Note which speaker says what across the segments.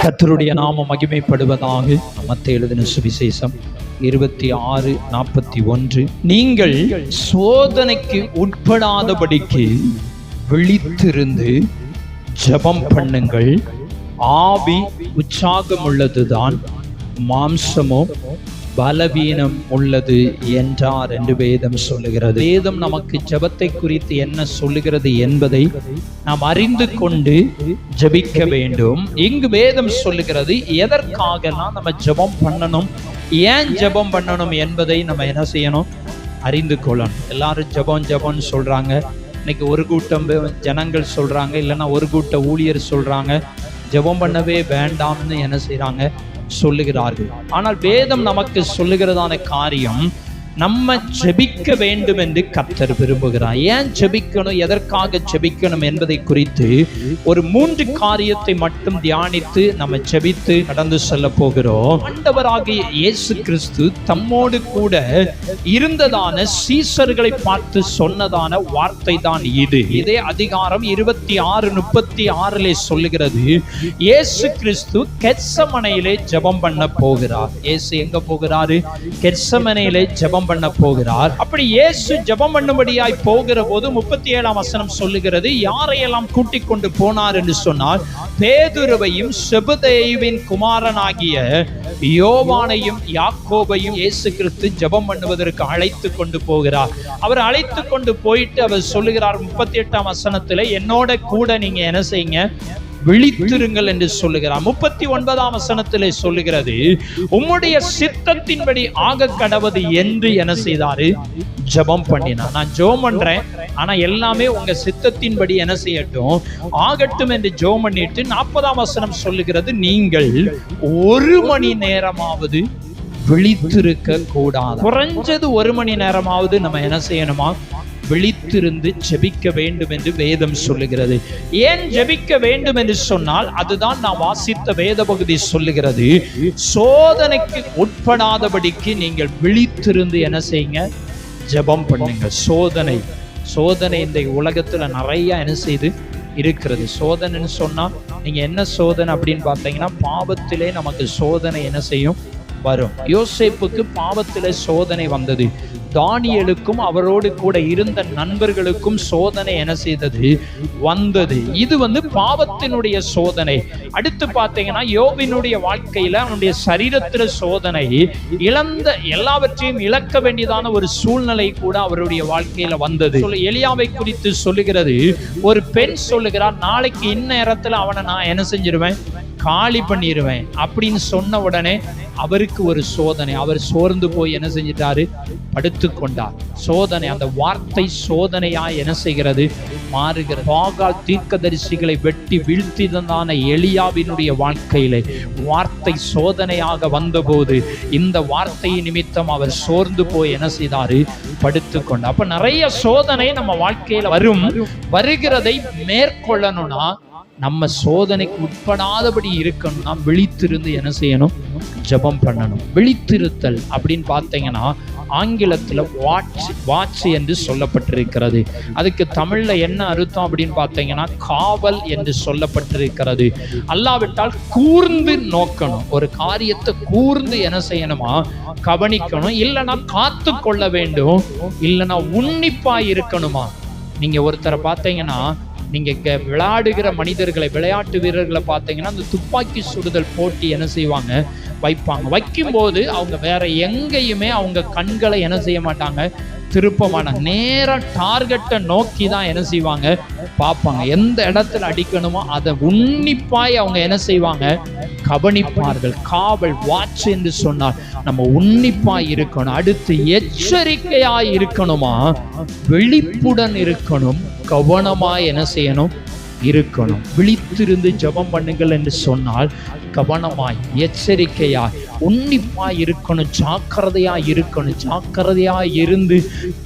Speaker 1: கர்த்தருடைய நாமம் மகிமைப்படுவதாக. மத்தேயு எழுதின சுவிசேஷம் 26:41. நீங்கள் சோதனைக்கு உட்படாதபடிக்கு விழித்திருந்து ஜெபம் பண்ணுங்கள். ஆவி உற்சாகம் உள்ளதுதான், மாம்சமோ பலவீனம் உள்ளது என்றார் என்று வேதம் சொல்லுகிறது. வேதம் நமக்கு ஜெபத்தை குறித்து என்ன சொல்லுகிறது என்பதை நாம் அறிந்து கொண்டு ஜெபிக்க வேண்டும். இங்கு வேதம் சொல்லுகிறது எதற்காகலாம் நம்ம ஜெபம் பண்ணணும், ஏன் ஜெபம் பண்ணணும் என்பதை நம்ம என்ன செய்யணும், அறிந்து கொள்ளணும். எல்லாரும் ஜெபம் ஜெபம்னு சொல்றாங்க. இன்னைக்கு ஒரு கூட்டம் ஜனங்கள் சொல்றாங்க, இல்லைன்னா ஒரு கூட்ட ஊழியர் சொல்றாங்க ஜெபம் பண்ணவே வேண்டாம்னு என்ன செய்றாங்க, சொல்லுகிறார்கள். ஆனால் வேதம் நமக்கு சொல்லுகிறதான காரியம், நம்ம ஜெபிக்க வேண்டும் என்று கர்த்தர் விரும்புகிறார். ஏன் ஜெபிக்கணும், எதற்காக ஜெபிக்கணும் என்பதை குறித்து ஒரு 3 காரியத்தை மட்டும் தியானித்து நம்ம ஜெபித்து கடந்து செல்ல போகிறோம். ஆண்டவராகிய இயேசு கிறிஸ்து தம்மோடு கூட இருந்ததான சீசர்களை பார்த்து சொன்னதான வார்த்தை தான் இது. இதே அதிகாரம் 26:36 சொல்லுகிறது, இயேசு கிறிஸ்து கெத்சமனையிலே ஜெபம் பண்ண போகிறார். இயேசு எங்க போகிறாரு? கெத்சமனையிலே ஜெபம் பண்ண போகிறார். அப்படி இயேசு ஜெபம் பண்ணும்படியாய் போகிற போது 37ஆம் வசனம் சொல்லுகிறது, யாரையெல்லாம் கூட்டிக் கொண்டு போனார் என்று சொன்னார், பேதுருவையும் செபதேயுவின் குமாரனாகிய யோவானையும் யாக்கோபையும் இயேசு கிறிஸ்து ஜெபம் பண்ணுவதற்கு அழைத்து கொண்டு போகிறார். அவர் அழைத்து கொண்டு போயிட்டு அவர் சொல்லுகிறார் 38ஆம் வசனத்திலே, என்னோட கூட நீங்க என்ன செய்யுங்க, விழித்திருங்கள் என்று சொல்லுகிறார். 39ஆம் வசனத்திலே சொல்லுகிறது, உம்முடைய சித்தத்தின்படி ஆக கடவது என்று என்ன செய்தாரு, ஜெபம் பண்ணினார். நான் ஜெபம் பண்றேன், ஆனா எல்லாமே உங்க சித்தத்தின்படி என்ன செய்யட்டும், ஆகட்டும் என்று ஜெபம் பண்ணிட்டு 40ஆம் வசனம் சொல்லுகிறது, நீங்கள் 1 மணி நேரமாவது விழித்திருக்க கூடாது. குறைஞ்சது 1 மணி நேரமாவது நம்ம என்ன செய்யணுமா, விழித்திருந்து ஜெபிக்க வேண்டும் என்று வேதம் சொல்லுகிறது. ஏன் ஜெபிக்க வேண்டும் என்று சொன்னால், அதுதான் நான் வாசித்த வேத பகுதி சொல்லுகிறது, சோதனைக்கு உட்படாதபடிக்கு நீங்கள் விழித்திருந்து என்ன செய்யுங்க, ஜெபம் பண்ணுங்க. சோதனை இந்த உலகத்துல நிறைய என்ன செய்து இருக்கிறது. சோதனைன்னு சொன்னா நீங்க என்ன சோதனை அப்படின்னு பார்த்தீங்கன்னா, பாவத்திலே நமக்கு சோதனை என்ன செய்யும், வரும். யோசேப்புக்கு பாவத்திலே சோதனை வந்தது. தானியேலுக்கும் அவரோடு கூட இருந்த நண்பர்களுக்கும் சோதனை என்ன செய்தது, வந்தது. இது பாவத்தினுடைய சோதனை. அடுத்து பார்த்தீங்கன்னா, யோபினுடைய வாழ்க்கையில அவனுடைய சரீரத்தில சோதனை, இழந்த எல்லாவற்றையும் இழக்க வேண்டியதான ஒரு சூழ்நிலை கூட அவருடைய வாழ்க்கையில வந்தது. எலியாவை குறித்து சொல்லுகிறது, ஒரு பெண் சொல்லுகிறார், நாளைக்கு இந்நேரத்துல அவனை நான் என்ன செஞ்சிருவேன், காலி பண்ணிடுவேன் அப்படின்னு சொன்ன உடனே அவருக்கு ஒரு சோதனை. அவர் சோர்ந்து போய் என்ன செஞ்சிட்டாரு, படுத்துக்கொண்டார். சோதனை, அந்த வார்த்தை சோதனையா என்ன செய்கிறது, மாறுகிறது. பாகால் தீர்க்கதரிசிகளை வெட்டி வீழ்த்தியதான எலியாவினுடைய வாழ்க்கையிலே வார்த்தை சோதனையாக வந்தபோது இந்த வார்த்தை நிமித்தம் அவர் சோர்ந்து போய் என்ன செய்தாரு, படுத்துக்கொண்டார். அப்ப நிறைய சோதனை நம்ம வாழ்க்கையில வருகிறதை மேற்கொள்ளணும்னா நம்ம சோதனைக்கு உட்படாதபடி இருக்கணும்னா விழித்திருந்து என்ன செய்யணும், ஜெபம் பண்ணணும். விழித்திருத்தல் அப்படின்னு பார்த்தீங்கன்னா ஆங்கிலத்தில் வாட்ச் என்று சொல்லப்பட்டிருக்கிறது. அதுக்கு தமிழ்ல என்ன அர்த்தம் அப்படின்னு பார்த்தீங்கன்னா, காவல் என்று சொல்லப்பட்டிருக்கிறது. அல்லாவிட்டால் கூர்ந்து நோக்கணும், ஒரு காரியத்தை கூர்ந்து என்ன செய்யணுமா, கவனிக்கணும். இல்லைன்னா காத்து கொள்ள வேண்டும், இல்லைன்னா உன்னிப்பா இருக்கணுமா. நீங்க ஒருத்தரை பார்த்தீங்கன்னா, நீங்க விளையாடுகிற மனிதர்களை, விளையாட்டு வீரர்களை பார்த்தீங்கன்னா, அந்த துப்பாக்கி சுடுதல் போட்டி என்ன செய்வாங்க, வைப்பாங்க. வைக்கும்போது அவங்க வேற எங்கேயுமே அவங்க கண்களை என்ன செய்ய மாட்டாங்க, திருப்ப மாட்டாங்க. நேரம் டார்கெட்டை நோக்கி தான் என்ன செய்வாங்க, பார்ப்பாங்க. எந்த இடத்துல அடிக்கணுமோ அதை உன்னிப்பாய் அவங்க என்ன செய்வாங்க, கவனிப்பார்கள். காவல், வாட்ச் என்று சொன்னால் நம்ம உன்னிப்பாய் இருக்கணும். அடுத்து எச்சரிக்கையாய் இருக்கணுமா, விழிப்புடன் இருக்கணும், கவனமாய் என்ன செய்யணும், இருக்கணும். விழித்திருந்து ஜெபம் பண்ணுங்கள் என்று சொன்னால் கவனமாய், எச்சரிக்கையாய், உன்னிப்பாய் இருக்கணும், ஜாக்கிரதையாய் இருக்கணும். ஜாக்கிரதையாய் இருந்து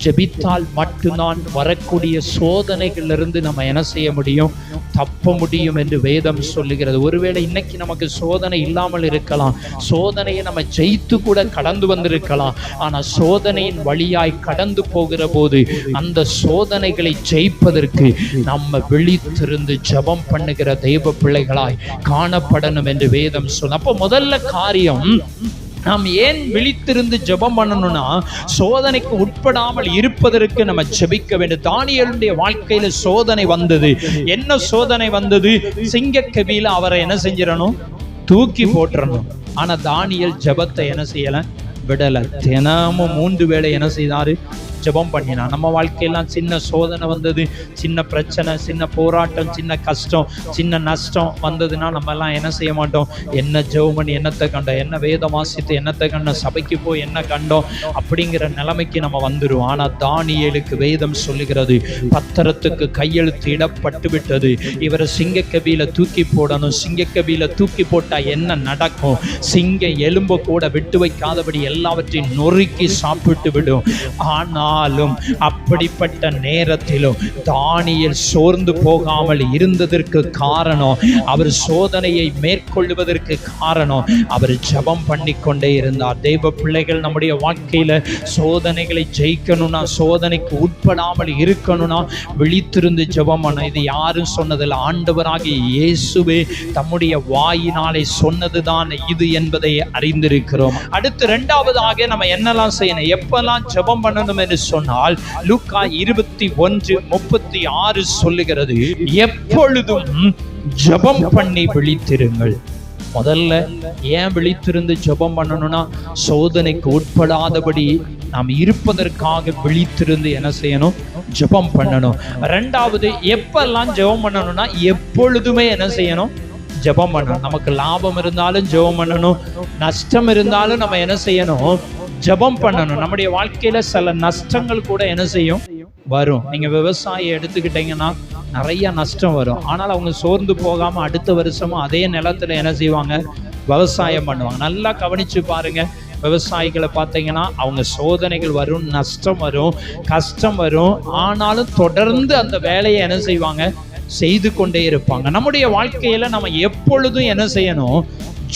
Speaker 1: ஜெபித்தால் மட்டும்தான் வரக்கூடிய சோதனைகளிலிருந்து நம்ம என்ன செய்ய முடியும், தப்ப முடியும் என்று வேதம் சொல்லுகிறது. ஒருவேளை இன்னைக்கு நமக்கு சோதனை இல்லாமல் இருக்கலாம், சோதனையை நம்ம ஜெயித்து கூட கடந்து வந்திருக்கலாம். ஆனால் சோதனையின் வழியாய் கடந்து போகிற போது அந்த சோதனைகளை ஜெயிப்பதற்கு நம்ம விழித்திருந்து விழித்திருந்து ஜெபம் பண்ணுகிற தெய்வ பிள்ளைகளாய் காணப்படணும் என்று வேதம் சொன்ன. அப்போ முதல்ல காரியம், நாம் ஏன் விழித்திருந்து ஜெபம் பண்ணணும்னா, சோதனைக்கு உட்படாமல் இருப்பதற்கு நம்ம ஜெபிக்க வேண்டும். தானியேலுடைய வாழ்க்கையில சோதனை வந்தது. என்ன சோதனை வந்தது? சிங்கக்கவியில அவரை என்ன செஞ்சிடணும்? தூக்கி போட்டுறணும். ஆனா தானியேல் ஜெபத்தை என்ன செய்யல? விடல. தினமும் 3 வேளை என்ன செய்தாரு? ஜெபம் பண்ணினா. நம்ம வாழ்க்கையெல்லாம் சின்ன சோதனை வந்தது, சின்ன பிரச்சனை, சின்ன போராட்டம், சின்ன கஷ்டம், சின்ன நஷ்டம் வந்ததுன்னா நம்ம எல்லாம் என்ன செய்ய மாட்டோம்? என்ன ஜெபம் பண்ணி என்னத்தை கண்டோம், என்ன வேதம் வாசித்து என்னத்தை கண்டோம், சபைக்கு போய் என்ன கண்டோம் அப்படிங்கிற நிலைமைக்கு நம்ம வந்துடுவோம். ஆனா தானியேலுக்கு வேதம் சொல்லுகிறது, பத்திரத்துக்கு கையெழுத்து இடப்பட்டு விட்டது, இவரை சிங்கக்கவியில தூக்கி போடணும். சிங்கக்கவியில தூக்கி போட்டா என்ன நடக்கும்? சிங்க எலும்பு கூட விட்டு வைக்காதபடி எல்லாவற்றையும் நொறுக்கி சாப்பிட்டு விடும். ஆனா அப்படிப்பட்ட நேரத்திலும் தானியேல் சோர்ந்து போகாமல் இருந்ததற்கு காரணம், அவர் சோதனையை மேற்கொள்வதற்கு காரணம், அவர் ஜெபம் பண்ணிக்கொண்டே இருந்தார். தெய்வ பிள்ளைகள், நம்முடைய வாழ்க்கையில சோதனைகளை ஜெயிக்கணும்னா, சோதனைக்கு உட்படாமல் இருக்கணும்னா விழித்திருந்து ஜெபம் பண்ண. இது யாரும் சொன்னதில்லை, ஆண்டவராகிய இயேசுவே தம்முடைய வாயினாலே சொன்னதுதான் இது என்பதை அறிந்திருக்கிறோம். அடுத்து 2வதாக நம்ம என்னெல்லாம் செய்யணும், எப்பெல்லாம் ஜெபம் பண்ணணும் என்று சொன்னால், லூக்கா 21:36 சொல்லுகிறது, எப்பொழுதும் ஜெபம் பண்ணி விழித்திருங்கள். முதல்ல ஏன் விழித்திருந்து ஜெபம் பண்ணணும்னா, சோதனைக்கு உட்படாதபடி நாம் இருப்பதற்காக விழித்திருந்து என்ன செய்யணும்? ஜெபம் பண்ணணும். 2வது, எப்பெல்லாம் ஜெபம் பண்ணணும்னா, எப்பொழுதுமே என்ன செய்யணும்? ஜெபம் பண்ணணும். நமக்கு லாபம் இருந்தாலும் ஜெபம் பண்ணணும், நஷ்டம் இருந்தாலும் நம்ம என்ன செய்யணும்? ஜெபம் பண்ணணும். நம்முடைய வாழ்க்கையில சில நஷ்டங்கள் கூட என்ன செய்யும்? வரும். நீங்க விவசாயி எடுத்துக்கிட்டீங்கன்னா நிறைய நஷ்டம் வரும். ஆனால் அவங்க சோர்ந்து போகாம அடுத்த வருஷமும் அதே நிலத்துல என்ன செய்வாங்க? விவசாயம் பண்ணுவாங்க. நல்லா கவனிச்சு பாருங்க. விவசாயிகளை பார்த்தீங்கன்னா அவங்க சோதனைகள் வரும், நஷ்டம் வரும், கஷ்டம் வரும், ஆனாலும் தொடர்ந்து அந்த வேலையை என்ன செய்வாங்க? செய்து கொண்டே இருப்பாங்க. நம்முடைய வாழ்க்கையில நம்ம எப்பொழுதும் என்ன செய்யணும்?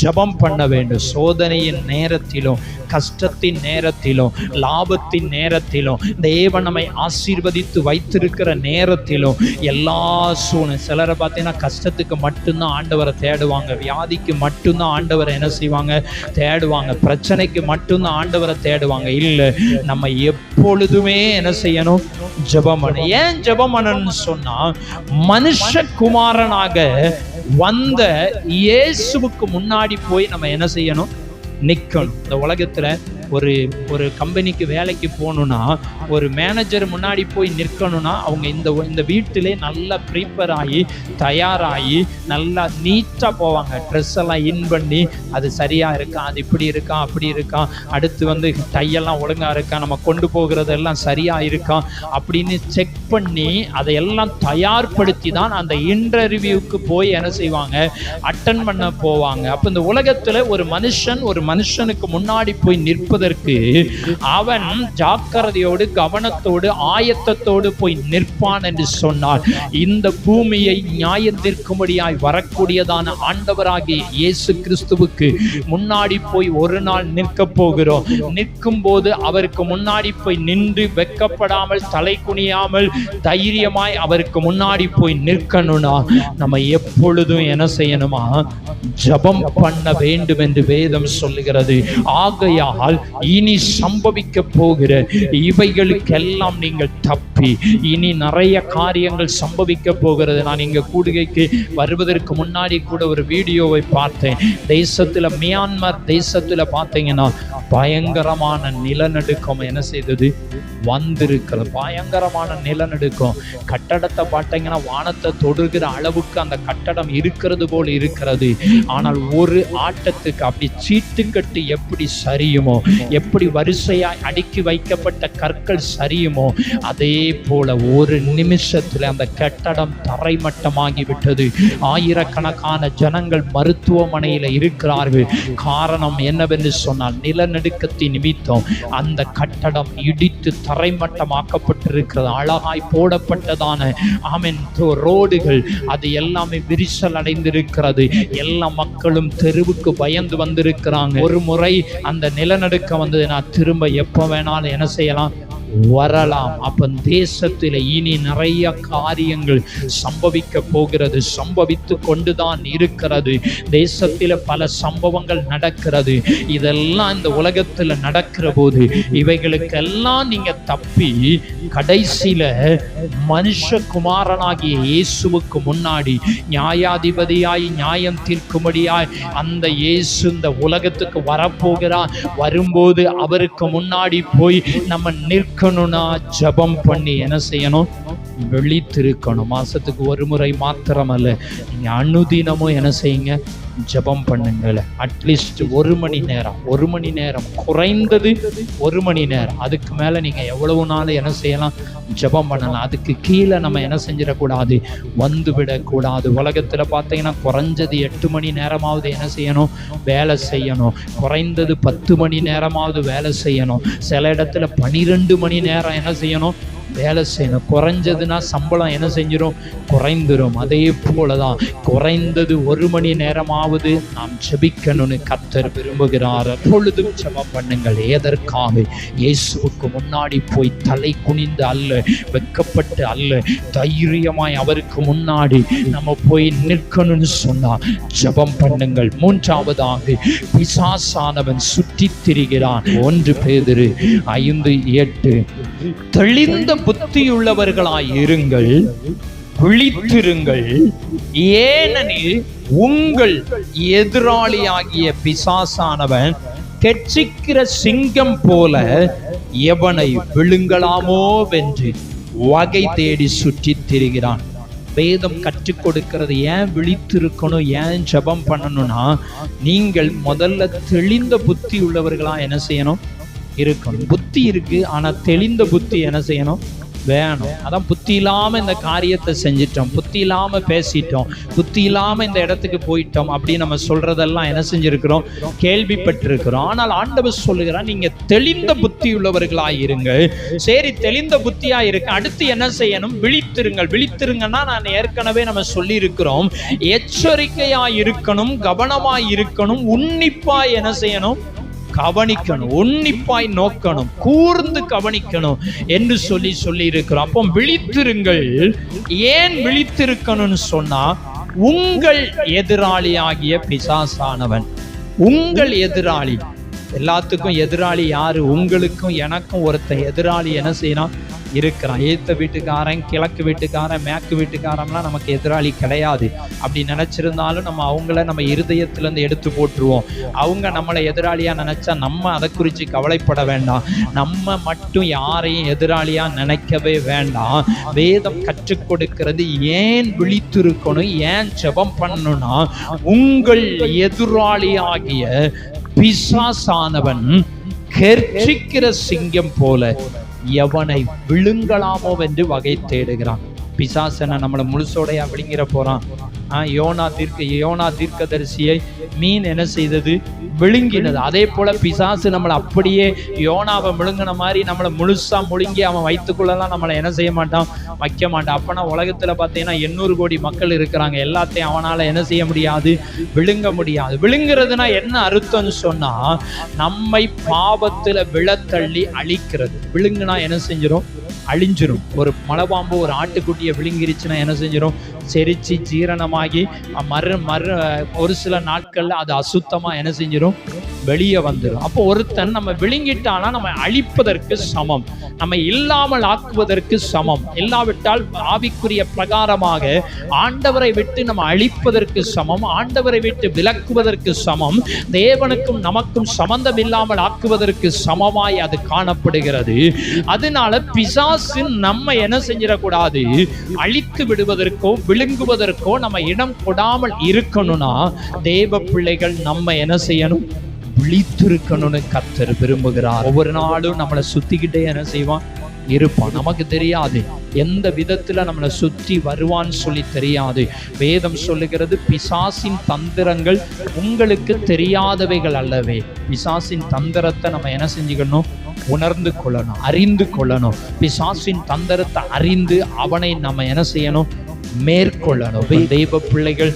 Speaker 1: ஜெபம் பண்ண வேண்டும். சோதனையின் நேரத்திலும், கஷ்டத்தின் நேரத்திலும், லாபத்தின் நேரத்திலும், தேவன் நம்மை ஆசீர்வதித்து வைத்திருக்கிற நேரத்திலும், எல்லா சூழ்நிலை. சிலரை பார்த்தீங்கன்னா கஷ்டத்துக்கு மட்டும்தான் ஆண்டவரை தேடுவாங்க, வியாதிக்கு மட்டும்தான் ஆண்டவரை என்ன செய்வாங்க? தேடுவாங்க, பிரச்சனைக்கு மட்டும்தான் ஆண்டவரை தேடுவாங்க. இல்லை, நம்ம எப்பொழுதுமே என்ன செய்யணும்? ஜெபம் பண்ண. ஏன் ஜெபம் பண்ணணும்னு சொன்னா, மனுஷகுமாரனாக வந்த இயேசுவுக்கு முன்னாடி போய் நம்ம என்ன செய்யணும்? நிற்கணும். இந்த உலகத்துல ஒரு கம்பெனிக்கு வேலைக்கு போகணுன்னா, ஒரு மேனேஜர் முன்னாடி போய் நிற்கணும்னா, அவங்க இந்த வீட்டிலே நல்லா ப்ரிப்பேர் ஆகி தயாராகி நல்லா நீட்டாக போவாங்க. ட்ரெஸ் எல்லாம் இன் பண்ணி, அது சரியாக இருக்கா, அது இப்படி இருக்கா, அப்படி இருக்கா, அடுத்து டையெல்லாம் ஒழுங்காக இருக்கா, நம்ம கொண்டு போகிறதெல்லாம் சரியாக இருக்கா அப்படின்னு செக் பண்ணி அதையெல்லாம் தயார்படுத்தி தான் அந்த இன்டர்வியூக்கு போய் என்ன செய்வாங்க? அட்டன் பண்ண போவாங்க. அப்போ இந்த உலகத்தில் ஒரு மனுஷனுக்கு முன்னாடி போய் நிற்பதற்கு அவன் ஜாக்கிரதையோடு, கவனத்தோடு, ஆயத்தத்தோடு போய் நிற்பான் என்று சொன்னார். இந்த பூமியை நியாயம் தீர்க்கும்படியாய் வரக்கூடியதான ஆண்டவராகிய இயேசு கிறிஸ்துவுக்கு முன்னாடி போய் ஒரு நாள் நிற்க போகிறோம். நிற்கும் போது அவருக்கு முன்னாடி போய் நின்று வெட்கப்படாமல், தலை குனியாமல், தைரியமாய் அவருக்கு முன்னாடி போய் நிற்கணும்னா நம்ம எப்பொழுதும் என்ன செய்யணுமா? ஜெபம் பண்ண வேண்டும் என்று வேதம் சொல்லுகிறது. ஆகையால் இனி சம்பவிக்க போகிற இவைகளுக்கெல்லாம் நீங்கள் தப்பி, இனி நிறைய காரியங்கள் சம்பவிக்க போகிறது. நான் இங்க கூடுகைக்கு வருவதற்கு முன்னாடி கூட ஒரு வீடியோவை பார்த்தேன். தேசத்துல, மியான்மர் தேசத்துல பார்த்தீங்கன்னா பயங்கரமான நிலநடுக்கம் என்ன செய்தது? வந்திருக்கிறது. பயங்கரமான நிலநடுக்கம். கட்டடத்தை பார்த்தீங்கன்னா வானத்தை தொடுகிற அளவுக்கு அந்த கட்டடம் இருக்கிறது போல் இருக்கிறது. ஆனால் ஒரு ஆட்டத்துக்கு அப்படி சீட்டு கட்டி எப்படி சரியுமோ, எப்படி வரிசையாய் அடுக்கி வைக்கப்பட்ட கற்கள் சரியுமோ, அதே போல ஒரு நிமிஷத்துல அந்த கட்டடம் தரைமட்டமாகிவிட்டது. ஆயிரக்கணக்கான ஜனங்கள் மருத்துவமனையில் இருக்கிறார்கள். காரணம் என்னவென்று சொன்னால், நிலநடுக்கத்தின் நிமித்தம் அந்த கட்டடம் இடித்து தரைமட்டமாக்கப்பட்டிருக்கிறது. அழகாய் போடப்பட்டதான ரோடுகள் அது எல்லாமே விரிசல் அடைந்திருக்கிறது. எல்லா மக்களும் தெருவுக்கு பயந்து வந்திருக்கிறாங்க. ஒரு முறை அந்த நிலநடுக்கம் வந்ததுன்னா திரும்ப எப்ப வேணாலும் என்ன செய்யலாம்? வரலாம். அப்ப தேசத்தில் இனி நிறைய காரியங்கள் சம்பவிக்க போகிறது, சம்பவித்து கொண்டுதான் இருக்கிறது. தேசத்தில் பல சம்பவங்கள் நடக்கிறது. இதெல்லாம் இந்த உலகத்தில் நடக்கிற போது இவைகளுக்கெல்லாம் நீங்க தப்பி கடைசியில மனுஷகுமாரனாகிய இயேசுவுக்கு முன்னாடி நியாயாதிபதியாய் நியாயம் தீர்க்கும்படியாய் அந்த இயேசு இந்த உலகத்துக்கு வரப்போகிறார். வரும்போது அவருக்கு முன்னாடி போய் நம்ம நிற்கணும்னா ஜெபம் பண்ணி என்ன செய்யணும்? விழித்திருக்கணும். மாசத்துக்கு ஒரு முறை மாத்திரமல்ல, நீங்க அனுதினமும் என்ன செய்யுங்க? ஜெபம் பண்ணுங்கள. அட்லீஸ்ட் 1 மணி நேரம், குறைந்தது 1 மணி நேரம். அதுக்கு மேல நீங்க எவ்வளவு நாள் என்ன செய்யலாம்? ஜெபம் பண்ணலாம். அதுக்கு கீழே நம்ம என்ன செஞ்சிடக்கூடாது? வந்து விடக்கூடாது. உலகத்துல பார்த்தீங்கன்னா குறைஞ்சது 8 மணி நேரமாவது என்ன செய்யணும்? வேலை செய்யணும். குறைந்தது 10 மணி நேரமாவது வேலை செய்யணும். சில இடத்துல 12 மணி நேரம் என்ன செய்யணும்? வேலை செய்யணும். குறைஞ்சதுன்னா சம்பளம் என்ன செஞ்சிடும்? குறைந்துடும். அதே போலதான் குறைந்தது 1 மணி நேரமாவது நாம் ஜெபிக்கணும்னு கர்த்தர் விரும்புகிறார். அப்பொழுதும் ஜெபம் பண்ணுங்கள். எதற்காக? இயேசுவுக்கு முன்னாடி போய் தலை குனிந்து அல்ல, வெட்கப்பட்டு அல்ல, தைரியமாய் அவருக்கு முன்னாடி நம்ம போய் நிற்கணும்னு சொன்னா ஜெபம் பண்ணுங்கள். 3ஆவதாக பிசாசானவன் சுற்றி திரிகிறான். 1 பேதுரு 5:8 தெளிந்த புத்தியுள்ளவர்களாய் இருங்கள், விழித்திருங்கள், ஏனெனில் உங்கள் எதிராளியாகிய பிசாசானவன் கெர்ச்சிக்கிற சிங்கம் போல எவனை விழுங்கலாமோ வென்று வகை தேடி சுற்றி திரிகிறான். வேதம் கற்றுக் கொடுக்கிறது. ஏன் விழித்திருக்கணும், ஏன் ஜெபம் பண்ணணும்னா, நீங்கள் முதல்ல தெளிந்த புத்தி உள்ளவர்களா என்ன செய்யணும்? இருக்கணும். புத்தி இருக்கு, ஆனா தெளிந்த புத்தி என்ன செய்யணும்? வேணும். அதான் புத்தி இல்லாம இந்த காரியத்தை செஞ்சிட்டோம், புத்தி இல்லாம பேசிட்டோம், புத்தி இல்லாம இந்த இடத்துக்கு போயிட்டோம் அப்படின்னு நம்ம சொல்றதெல்லாம் என்ன செஞ்சிருக்கிறோம்? கேள்விப்பட்டிருக்கிறோம். ஆனால் ஆண்டவர் சொல்லுகிறார், நீங்க தெளிந்த புத்தி உள்ளவர்களாய் இருங்க. சரி, தெளிந்த புத்தியா இருக்கு, அடுத்து என்ன செய்யணும்? விழித்திருங்கள். விழித்திருங்கன்னா நான் ஏற்கனவே நம்ம சொல்லி இருக்கிறோம், எச்சரிக்கையா இருக்கணும், கவனமாய் இருக்கணும், உன்னிப்பாய் என்ன செய்யணும்? கவனிக்கணும், உன்னிப்பாய் நோக்கணும், கூர்ந்து கவனிக்கணும் என்று சொல்லி இருக்கிறோம். அப்போ விழித்திருங்கள். ஏன் விழித்திருக்கணும்னு சொன்னா, உங்கள் எதிராளியாகிய பிசாசானவன், உங்கள் எதிராளி, எல்லாத்துக்கும் எதிராளி யாரு? உங்களுக்கும் எனக்கும் ஒருத்தன் எதிராளி என்ன செய்யணும்? இருக்கிறான். ஏத்த வீட்டுக்காரன், கிழக்கு வீட்டுக்காரன், மேற்கு வீட்டுக்காரன்லாம் நமக்கு எதிராளி கிடையாது. அப்படி நினைச்சிருந்தாலும் நம்ம அவங்கள நம்ம இருதயத்திலேருந்து எடுத்து போட்டுருவோம். அவங்க நம்மளை எதிராளியா நினைச்சா நம்ம அதை குறித்து கவலைப்பட வேண்டாம். நம்ம மட்டும் யாரையும் எதிராளியா நினைக்கவே வேண்டாம். வேதம் கற்றுக் கொடுக்கிறது. ஏன் விழித்திருக்கணும், ஏன் ஜெபம் பண்ணணும்னா, உங்கள் எதிராளியாகிய பிசாசானவன் கெர்ச்சிக்கிற சிங்கம் போல எவனை விழுங்கலாமோ என்று வகை தேடுகிறான். பிசாசனை நம்மளை முழுசோடையா விழுங்கிற போறான். யோனா தீர்க்கதரிசியை மீன் என்ன செய்தது? விழுங்கினது. அதே போல பிசாசு நம்மளை அப்படியே யோனாவை விழுங்கின மாதிரி நம்மளை முழுசா முழுங்கி அவன் வயிற்றுக்குள்ளலாம் நம்மளை என்ன செய்ய மாட்டான்? வைக்க மாட்டான். அப்பனா உலகத்துல பார்த்தீங்கன்னா 800 கோடி மக்கள் இருக்கிறாங்க. எல்லாத்தையும் அவனால என்ன செய்ய முடியாது? விழுங்க முடியாது. விழுங்குறதுனா என்ன அர்த்தம்னு சொன்னா, நம்மை பாவத்துல விழத்தள்ளி அழிக்கிறது. விழுங்குனா என்ன செஞ்சிடும்? அழிஞ்சிரும். ஒரு மலைபாம்பு ஒரு ஆட்டுக்குட்டியை விழுங்கிருச்சுன்னா என்ன செஞ்சிடும்? செரிச்சு ஜீரணமாகி ஒரு சில நாட்கள்ல அது அசுத்தமா என்ன செஞ்சிடும்? வெளியே வந்துடும். அப்போ ஒருத்தன் நம்ம விழுங்கிட்டானா நம்ம அழிப்பதற்கு சமம், நம்ம இல்லாமல் ஆக்குவதற்கு சமம். இல்லாவிட்டால் ஆவிக்குரிய பிரகாரமாக ஆண்டவரை விட்டு நம்ம அழிப்பதற்கு சமம், ஆண்டவரை விட்டு விலக்குவதற்கு சமம், தேவனுக்கும் நமக்கும் சம்பந்தம் இல்லாமல் ஆக்குவதற்கு சமமாய் அது காணப்படுகிறது. அதனால பிசாசு நம்ம என்ன செஞ்சிடக்கூடாது? அழித்து விடுவதற்கோ விழுங்குவதற்கோ நம்ம இடம் கொடாமல் இருக்கணும்னா தேவ பிள்ளைகள் நம்ம என்ன செய்யணும்? விழித்திருக்கணும்னு கர்த்தர் விரும்புகிறார். ஒவ்வொரு நாளும் நம்மளை சுத்திக்கிட்டே என்ன செய்வான்? இருப்பான். நமக்கு தெரியாது எந்த விதத்துல நம்மளை சுற்றி வருவான்னு சொல்லி தெரியாது. வேதம் சொல்லுகிறது, பிசாசின் தந்திரங்கள் உங்களுக்கு தெரியாதவைகள் அல்லவே. பிசாசின் தந்திரத்தை நம்ம என்ன செஞ்சுக்கணும்? உணர்ந்து கொள்ளணும், அறிந்து கொள்ளணும். பிசாசின் தந்திரத்தை அறிந்து அவனை நம்ம என்ன செய்யணும்? மேற்கொள்ளணும். தெய்வ பிள்ளைகள்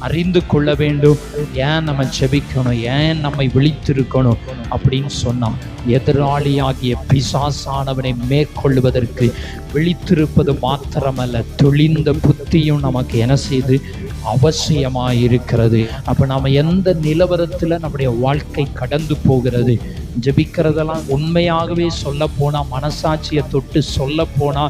Speaker 1: அறிந்து கொள்ள வேண்டும். ஏன் நம்ம ஜெபிக்கணும், ஏன் நம்மை விழித்திருக்கணும் அப்படின்னு சொன்னா, எதிராளியாகிய பிசாசானவனை மேற்கொள்வதற்கு விழித்திருப்பது மாத்திரமல்ல, தெளிந்த புத்தியும் நமக்கு என்ன செய்து அவசியமாயிருக்கிறது. அப்ப நாம எந்த நிலவரத்துல நம்முடைய வாழ்க்கை கடந்து போகிறது, ஜெபிக்கிறதெல்லாம் உண்மையாகவே சொல்ல போனா, மனசாட்சியை தொட்டு சொல்ல போனா,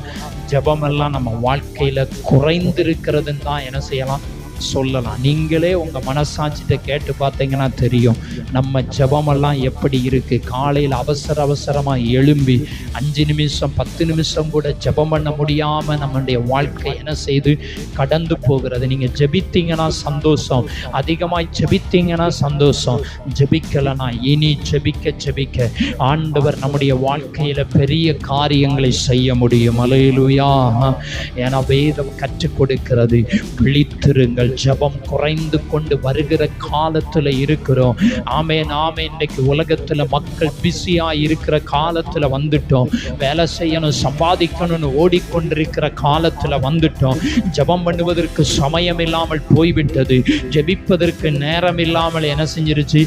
Speaker 1: ஜெபமெல்லாம் நம்ம வாழ்க்கையில குறைந்திருக்கிறதுன்னு தான் என்ன செய்யலாம், சொல்லலாம். நீங்களே உங்க மனசாட்சிட்ட கேட்டு பார்த்தீங்கன்னா தெரியும் நம்ம ஜெபமெல்லாம் எப்படி இருக்கு. காலையில் அவசரமா எழும்பி 5 நிமிஷம் 10 நிமிஷம் கூட ஜெபம் பண்ண முடியாம நம்முடைய வாழ்க்கை என்ன செய்து கடந்து போகிறது. நீங்க ஜெபித்தீங்கன்னா சந்தோஷம், அதிகமாய் ஜெபித்தீங்கன்னா சந்தோஷம். ஜெபிக்கலனா இனி ஜெபிக்க ஆண்டவர் நம்முடைய வாழ்க்கையில பெரிய காரியங்களை செய்ய முடியும். அல்லேலூயா. ஏன்னா வேதம் கற்றுக் கொடுக்கிறது, விழித்திருங்கள். ஜெபம் குறைந்து கொண்டு வருகிற காலத்துல இருக்கிறோம். ஆமென். இன்னைக்கு உலகத்துல மக்கள் பிஸியா இருக்கிற காலத்துல வந்துட்டோம். வேலை செய்யணும், சம்பாதிக்கணும்னு ஓடிக்கொண்டிருக்கிற காலத்துல வந்துட்டோம். ஜெபம் பண்ணுவதற்கு சமயம் இல்லாமல் போய்விட்டது, ஜெபிப்பதற்கு நேரம் இல்லாமல் என்ன செஞ்சிருச்சு,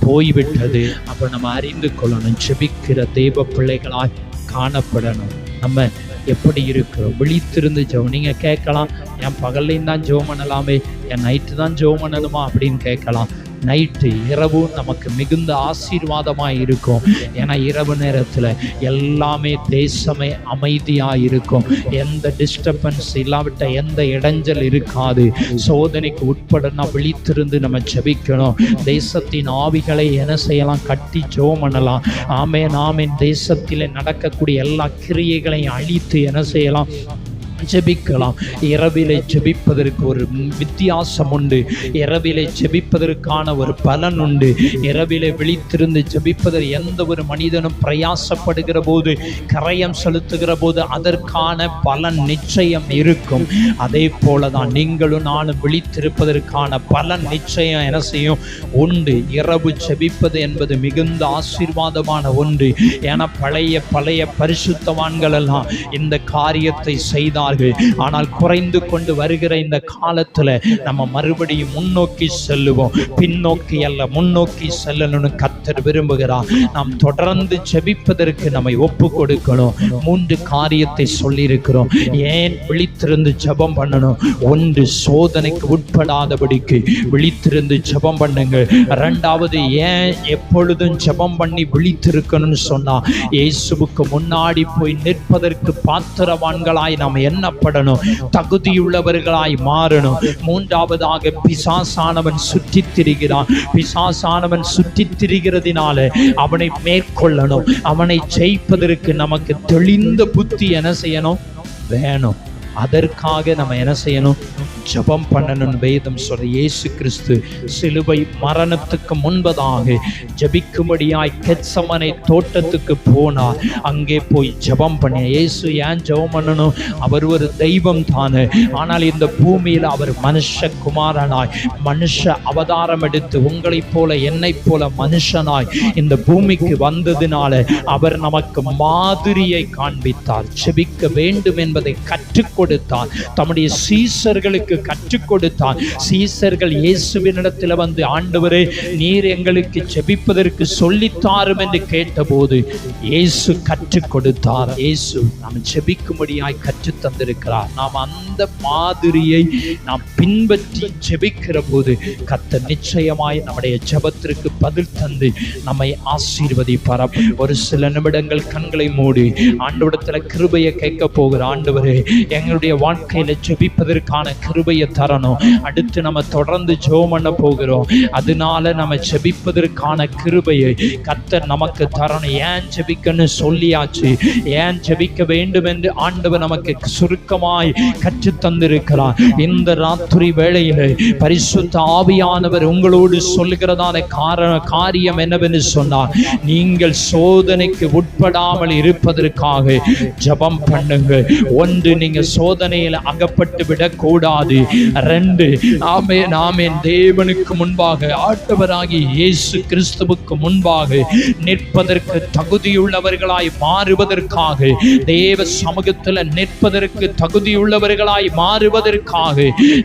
Speaker 1: போய்விட்டது. அப்ப நம்ம அறிந்து கொள்ளணும், ஜெபிக்கிற தேவ பிள்ளைகளாய் காணப்படணும். நம்ம எப்படி இருக்கிறோம், விழித்திருந்து ஜெபம். நீங்க கேட்கலாம், என் பகல்லையும் தான் ஜெபம் பண்ணலாமே, என் நைட்டு தான் ஜெபம் பண்ணணுமா அப்படின்னு கேட்கலாம். நைட்டு இரவும் நமக்கு மிகுந்த ஆசீர்வாதமாக இருக்கும். ஏன்னா இரவு நேரத்தில் எல்லாமே தேசமே அமைதியாக இருக்கும், எந்த டிஸ்டர்பன்ஸ் இல்லாவிட்ட எந்த இடைஞ்சல் இருக்காது. சோதனைக்கு உட்படனா விழித்திருந்து நம்ம ஜெபிக்கணும். தேசத்தின் ஆவிகளை என்ன செய்யலாம், கட்டி ஜெபம் பண்ணலாம். ஆமென். தேசத்தில் நடக்கக்கூடிய எல்லா கிரியைகளையும் அழித்து என்ன செய்யலாம், ஜெபிக்கலாம். இரவிலே ஜெபிப்பதற்கு ஒரு வித்தியாசம் உண்டு, இரவிலே ஜெபிப்பதற்கான ஒரு பலன் உண்டு. இரவிலே விழித்திருந்து ஜெபிப்பதற்கு எந்த ஒரு மனிதனும் பிரயாசப்படுகிற போது, கரையம் செலுத்துகிற போது அதற்கான பலன் நிச்சயம் இருக்கும். அதே போலதான் நீங்களும் நானும் விழித்திருப்பதற்கான பலன் நிச்சயம் என்ன செய்யும், உண்டு. இரவு ஜெபிப்பது என்பது மிகுந்த ஆசீர்வாதமான ஒன்று. ஏன்னா பழைய பரிசுத்தவான்கள் எல்லாம் இந்த காரியத்தை செய்தார். ஆனால் குறைந்து கொண்டு வருகிற இந்த காலத்துல நம்ம மறுபடியும் முன்னோக்கி செல்லுவோம், பின்னோக்கி அல்ல முன்னோக்கி செல்லணும்னு கர்த்தர் விரும்புகிறார். நாம் தொடர்ந்து ஜெபிப்பதற்கு நம்மை ஒப்பு கொடுக்கணும். 3 காரியத்தை சொல்லி இருக்கிறோம். ஏன் விழித்திருந்து ஜெபம் பண்ணணும்? 1, சோதனைக்கு உட்படாதபடிக்கு விழித்திருந்து ஜெபம் பண்ணுங்க. 2வது, ஏன் எப்பொழுதும் ஜெபம் பண்ணி விழித்திருக்கணும்னு சொன்னா, இயேசுவுக்கு முன்னாடி போய் நிற்பதற்கு பாத்திரவான்களாய் நாம் எண்ணப்படணும், தகுதியுள்ளவர்களாய் மாறணும். 3வதாக, பிசாசானவன் சுற்றித் திரிகிறான். பிசாசானவன் சுற்றித் திரிகிறதினால அவனை மேற்கொள்ளணும். அவனை ஜெயிப்பதற்கு நமக்கு தெளிந்த புத்தி என்ன செய்யணும், வேணும். அதற்காக நம்ம என்ன செய்யணும், ஜெபம் பண்ணணும். வேதம் சொல்ற இயேசு கிறிஸ்து சிலுவை மரணத்துக்கு முன்பதாக ஜெபிக்கும்படியாய் கெத்சமனே தோட்டத்துக்கு போனார். அங்கே போய் ஜெபம் பண்ண. இயேசு ஏன் ஜெபம் பண்ணணும்? அவர் ஒரு தெய்வம் தானே, ஆனால் இந்த பூமியில் அவர் மனுஷகுமாரனாய் மனுஷ அவதாரம் எடுத்து உங்களைப் போல என்னை போல மனுஷனாய் இந்த பூமிக்கு வந்ததினால அவர் நமக்கு மாதிரியை காண்பித்தார். ஜெபிக்க வேண்டும் என்பதை கற்றுக் கொடுத்தார். தம்முடைய சீசர்களுக்கு கற்றுக் கொடுத்தார். சீசர்கள் இயேசுவினிடத்தில் வந்து, ஆண்டவரே நீர் எங்களுக்கு ஜெபிப்பதற்கு சொல்லித்தாரும் என்று கேட்டபோது இயேசு கற்றுக் கொடுத்தார். இயேசு நாம் ஜெபிக்கும்படியாய் கற்றுத் தந்திருக்கிறார். நாம் அந்த மாதிரியை நாம் பின்பற்றி ஜெபிக்கிற போது கர்த்தர் நிச்சயமாய் நம்முடைய ஜெபத்திற்கு பதில் தந்து நம்மை ஆசீர்வதிப்பார். ஒரு சில நிமிடங்கள் கண்களை மூடி ஆண்டவரிடத்தில் கிருபையை கேட்க போகிற. ஆண்டவரே எங்களுடைய வாழ்க்கையில ஜெபிப்பதற்கான கிருபையை தரணும். அடுத்து நம்ம தொடர்ந்து ஜெபம் பண்ண போகிறோம், அதனால நம்ம ஜெபிப்பதற்கான கிருபையை கர்த்தர் நமக்கு தரணும். ஏன் ஜெபிக்கன்னு சொல்லியாச்சு, ஏன் ஜெபிக்க வேண்டும் என்று ஆண்டவர் நமக்கு சுருக்கமாய் கற்றுத் தந்திருக்கிறார். இந்த ராத்திரி வேளையிலே பரிசுத்த ஆவியானவர் உங்களோடு சொல்லுகிறதான காரியம் என்னவென்று சொன்னார், நீங்கள் சோதனைக்கு உட்படாமல் இருப்பதற்காக ஜெபம் பண்ணுங்க. ஒன்று, நீங்க சோதனையில் அகப்பட்டு விடக்கூடாது. கூடாது. 2, ஆமென் ஆமென், தேவனுக்கு முன்பாக ஆண்டவராகிய இயேசு கிறிஸ்துவுக்கு முன்பாக நிற்பதற்கு தகுதியுள்ளவர்களாய் மாறுவதற்காக, தேவ சமூகத்தில் நிற்பதற்கு தகுதியுள்ளவர்களாய் மாறுவதற்காக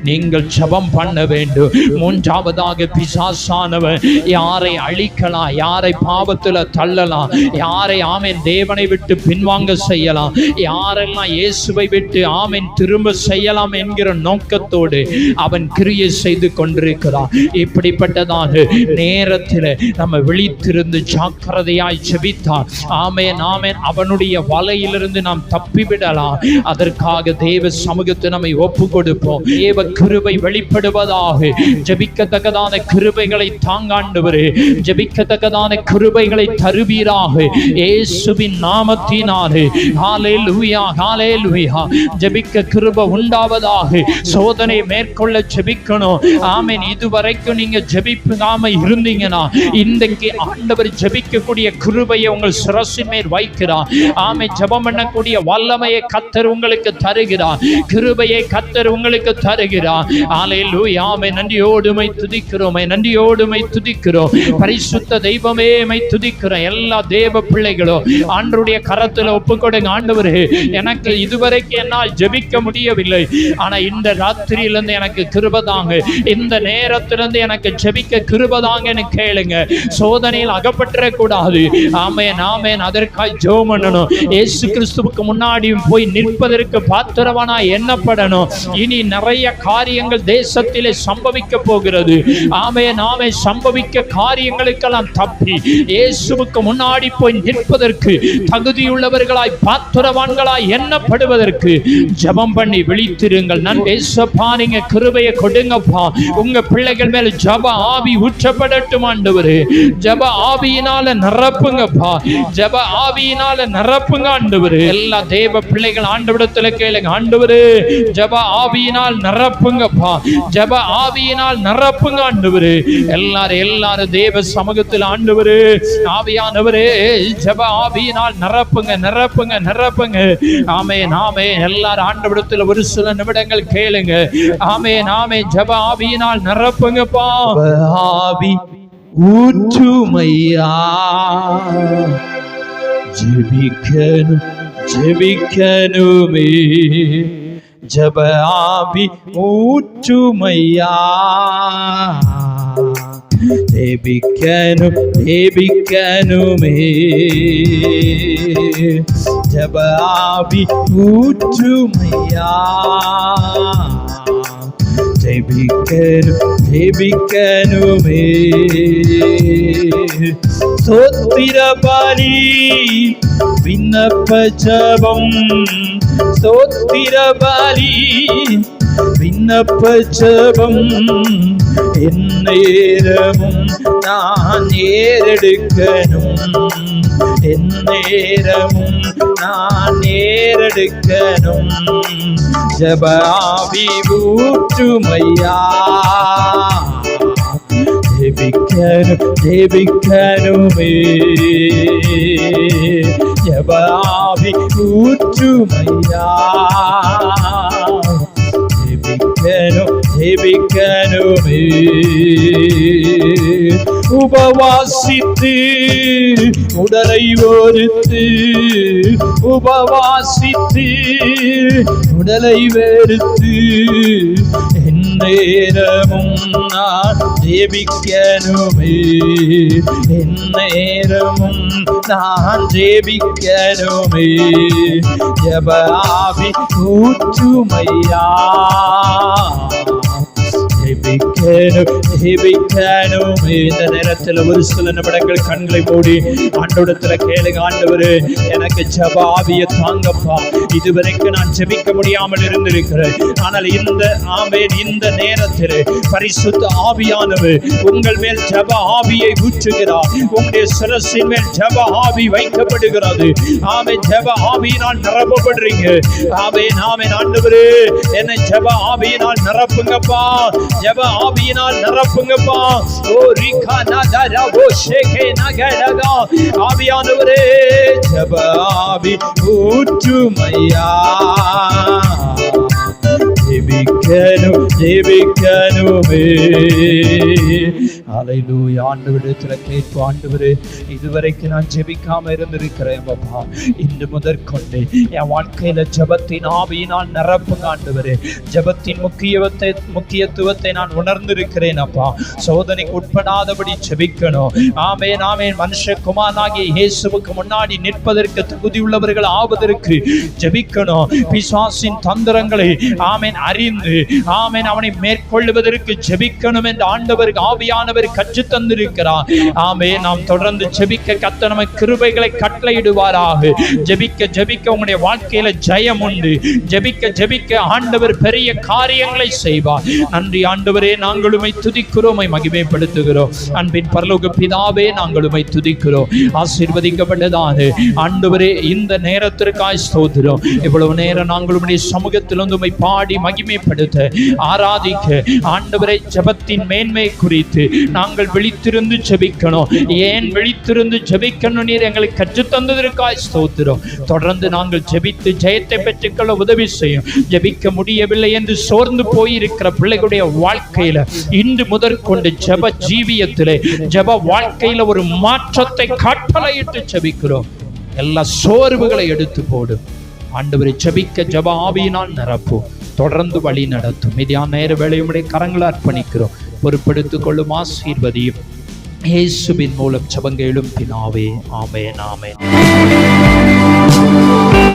Speaker 1: நீங்கள் ஜெபம் பண்ண வேண்டும். 3வது, பிசாசானவன் யாரை அழிக்கலாம், யாரை பாவத்தில் தள்ளலாம், யாரை ஆமென் தேவனை விட்டு பின்வாங்க செய்யலாம், யாரெல்லாம் இயேசுவை விட்டு ஆமென் திரும்ப செய்யலாம் என்கிற நோக்கத்தோடு அவன் கிரியை செய்து கொண்டிருக்கிறான். இப்படிப்பட்டதான நேரத்தில் நம்ம விழித்திருந்து ஜாக்கிரதையாய் ஜெபித்தார் ஆமென் ஆமென் அவனுடைய வலையிலிருந்து நாம் தப்பிவிடலாம். அதற்காக தேவ சமூகத்தை நம்மை ஒப்பு கொடுப்போம். தேவ கிருபை வெளிப்படுவதாக. ஜெபிக்கத்தக்கதான கிருபைகளை தாங்காண்டவரே, ஜெபிக்கத்தக்கதான கிருபைகளை தருவீராக இயேசுவின் நாமத்தினாலே. ஹல்லேலூயா ஹல்லேலூயா. ஜெபிக்க கிருபை உண்டாவதாக. சோதனை மேற்கொள்ள ஜெபிக்கணும். ஆமென். இதுவரைக்கும் நீங்க ஜெபிக்காம இருந்தீங்கன்னா இன்றைக்கு ஆண்டவர் ஜெபிக்கக்கூடிய கிருபையை உங்கள் சிரசின் மேல் வைக்கிறார். ஆமென். ஜெபம் பண்ணக்கூடிய வல்லமையை கர்த்தர் உங்களுக்கு தருகிறார். கிருபையை கர்த்தர் உங்களுக்கு தருகிறார். ஹல்லேலூயா. ஆமென். நன்றியோடுமை துதிக்கிறோம், நன்றியோடுமை துதிக்கிறோம். பரிசுத்த தெய்வமே மை துதிக்கிறோம். எல்லா தேவ பிள்ளைகளும் ஆண்டவருடைய கரத்தில் ஒப்புக்கொடுங்க. ஆண்டவரே, எனக்கு இதுவரைக்கும் என்னால் ஜெபிக்க முடியவில்லை, ஆனா இந்த ராத்திரியிலிருந்து எனக்கு கிருபை தாங்க, இந்த நேரத்திலிருந்து எனக்கு ஜெபிக்க கிருபை தாங்கன்னு கேளுங்க. சோதனையில் அகப்பற்ற கூடாது. ஆமென் ஆமென். அதற்காக ஜெபம் பண்ணணும். இயேசு கிறிஸ்துவுக்கு முன்னாடி போய் நிற்பதற்கு பாத்திரவானா எண்ணப்படணும். இனி நிறைய காரியங்கள் தேசத்திலே சம்பவிக்க போகிறது. ஆமென் ஆமென். சம்பவிக்க காரியங்களுக்கெல்லாம் தப்பி இயேசுவுக்கு முன்னாடி போய் நிற்பதற்கு தகுதியுள்ளவர்களாய் பாத்திரவான்களாய் எண்ணப்படுவதற்கு ஜெபம் பண்ணி விழித்திருங்கள். நான் ஏசப்பா, நீங்க கிருபையை கொடுங்கப்பா. உங்க பிள்ளைகள் மேல ஜெப ஆவி ஊற்றப்படட்டும் ஆண்டவரே. ஜெப ஆவியினால நிரப்புங்கப்பா. ஜெப ஆவியினால நிரப்புங்க ஆண்டவரே. எல்லா தேவ பிள்ளைகள் ஆண்டவரிடத்துல கேளுங்க. ஆண்டவரே, ஜெப ஆவியினால் நிரப்புங்கப்பா. ஜெப ஆவியினால் நிரப்புங்க ஆண்டவரே. எல்லாரும் தேவ சமூகத்தில் ஆண்டவரே, ஆவியானவரே, ஜெப ஆவியினால் நிரப்புங்க நிரப்புங்க நிரப்புங்க. ஆமென் ஆமென். எல்லாரும் ஆண்டவரிடத்தில் ஒரு சில நிமிடங்கள் கேளுங்க. ஆமென் ஆமென். ஜெப ஆவியினால் நிரப்புங்கப்பா. ஆவி ஊற்றுமையா, ஜெபிக்கணும் ஜெபிக்கணுமே. ஜெப ஆவி ஊற்றுமையா, ஜெபிக்கணும் ஜெபிக்கணுமே. ஜெப ஆவி ஊற்றுமையா, ஜெபிக்கணும் ஜெபிக்கணுமே. ஸ்தோத்திர பலி விண்ணப்ப ஜெபம், ஸ்தோத்திர பலி விண்ணப்ப ஜெபம். எந்நேரமும் நான் ஏறெடுக்கணும், எந்நேரமும் நான் ஏறெடுக்கணும். ஜெப ஆவி ஊற்றுமையா, ஜெபிக்கணும் ஜெபிக்கணுமே. ஜெப ஆவி ஊற்றுமையா, ஜெபிக்கணும் ஜெபிக்கணுமே. உபவாசித்து உடலை வெறுத்து, உபவாசித்து உடலை வெறுத்து, எந்நேரமும் நான் ஜெபிக்கணுமே, எந்நேரமும் நான் ஜெபிக்கணுமே. ஜெப ஆவி ஊற்றுமையா, இந்த நேரத்தில் ஒரு சில நிமிடங்கள் கண்களை மூடி ஆண்டவரிடத்துல கேளுங்க. ஆண்டவரே, எனக்கு ஜெப ஆவியை தாங்கப்பா. இதுவரைக்கும் நான் ஜெபிக்க முடியாமல் இருந்திருக்கிறேன், ஆனால் இந்த நேரத்தில் பரிசுத்த ஆவியானவர் உங்கள் மேல் ஜெப ஆவியை ஊற்றுகிறார். உங்களுடைய சிரசின் மேல் ஜெப ஆவி வைக்கப்படுகிறது. ஆமென். ஜெப ஆவியினால் நிரப்பப்படுறீங்க. ஆமென் ஆமென். ஆண்டவரே, என்னை ஜெப ஆவியினால் நிரப்புங்கப்பா. ஜெப ஆவியினால் நிரப்புங்கப்பா. ஓ ரிகா நதரா ஓ ஷேகே நகரகா. ஆவியானவரே, ஜெப ஆவி ஊற்றுமையா, ஜெபி ஜெபிக்கணும் ஜெபிக்கணுமே. அல்லேலூயா. ஆண்டவரிடத்துல கேட்போம், ஆண்டவரே இதுவரைக்கும் நான் ஜெபிக்காம இருந்திருக்கிறேன் பாப்பா, இன்று முதற்கொண்டு என் வாழ்க்கையில ஜெபத்தின் ஆவியினால் நிரப்புங்க ஆண்டவரே. ஜெபத்தின் முக்கியத்துவத்தை நான் உணர்ந்திருக்கிறேன் அப்பா. சோதனைக்கு உட்படாதபடி ஜெபிக்கணும். ஆமென் ஆமென். மனுஷகுமாரனாகிய இயேசுவுக்கு முன்னாடி நிற்பதற்கு தகுதியுள்ளவர்கள் ஆவதற்கு ஜெபிக்கணும். பிசாசின் தந்திரங்களை ஆமென் அறிந்து ஆமென் அவனை மேற்கொள்வதற்கு ஜெபிக்கணும் என்று ஆண்டவர் ஆவியானவர் கற்று தந்திருக்கிறார். ஆமென். நாம் தொடர்ந்து ஜெபிக்க கர்த்தர் நமக்கு கிருபைகளை கட்டளையிடுவாராக. ஜெபிக்க ஜெபிக்க உங்களுடைய வாழ்க்கையில ஜெயம் உண்டு. ஜெபிக்க ஜெபிக்க ஆண்டவர் பெரிய காரியங்களை செய்வார். நன்றி ஆண்டவரே, நாங்கள் உம்மை துதிக்கிறோம், உம்மை மகிமைப்படுத்துகிறோம். அன்பின் பரலோக பிதாவே, நாங்கள் உம்மை துதிக்கிறோம். ஆசீர்வதிக்கப்பட்டதான ஆண்டவரே, இந்த நேரத்திற்காய் ஸ்தோத்திரம். இவ்வளவு நேரம் நாங்கள் உம்முடைய சமூகத்திலிருந்து உம்மை பாடி மகிமைப்படுத்த ஆராதிக்க ஆண்டவரே, ஜெபத்தின் மேன்மை குறித்து நாங்கள் விழித்திருந்து ஜெபிக்கணும். ஏன் விழித்திருந்து ஜெபிக்கணும் நீர் எங்களுக்கு கற்றுத் தந்ததற்காய் ஸ்தோத்திரம். தொடர்ந்து நாங்கள் ஜெபித்து ஜெயத்தை பெற்றுக்கொள்ள உதவி செய்யும். ஜெபிக்க முடியவில்லை என்று சோர்ந்து போயிருக்கிற பிள்ளைகளுடைய வாழ்க்கையில இன்று முதற்கொண்டு ஜெப ஜீவியத்திலே ஜெப வாழ்க்கையில ஒரு மாற்றத்தை கட்டளையிட்டு ஜெபிக்கிறோம். எல்லா சோர்வுகளை எடுத்து போடும் ஆண்டவரை. ஜெபிக்க ஜெப ஆவியினால் நிரப்பும். தொடர்ந்து வழி நடத்தும். மீதியான நேர வேளையுடைய கரங்களை அர்ப்பணிக்கிறோம். பொறுப்பெடுத்துக் கொள்ளும், ஆசீர்வதியும். இயேசுவின் மூலம் ஜெபங்களும் பிதாவே. ஆமென் ஆமென்.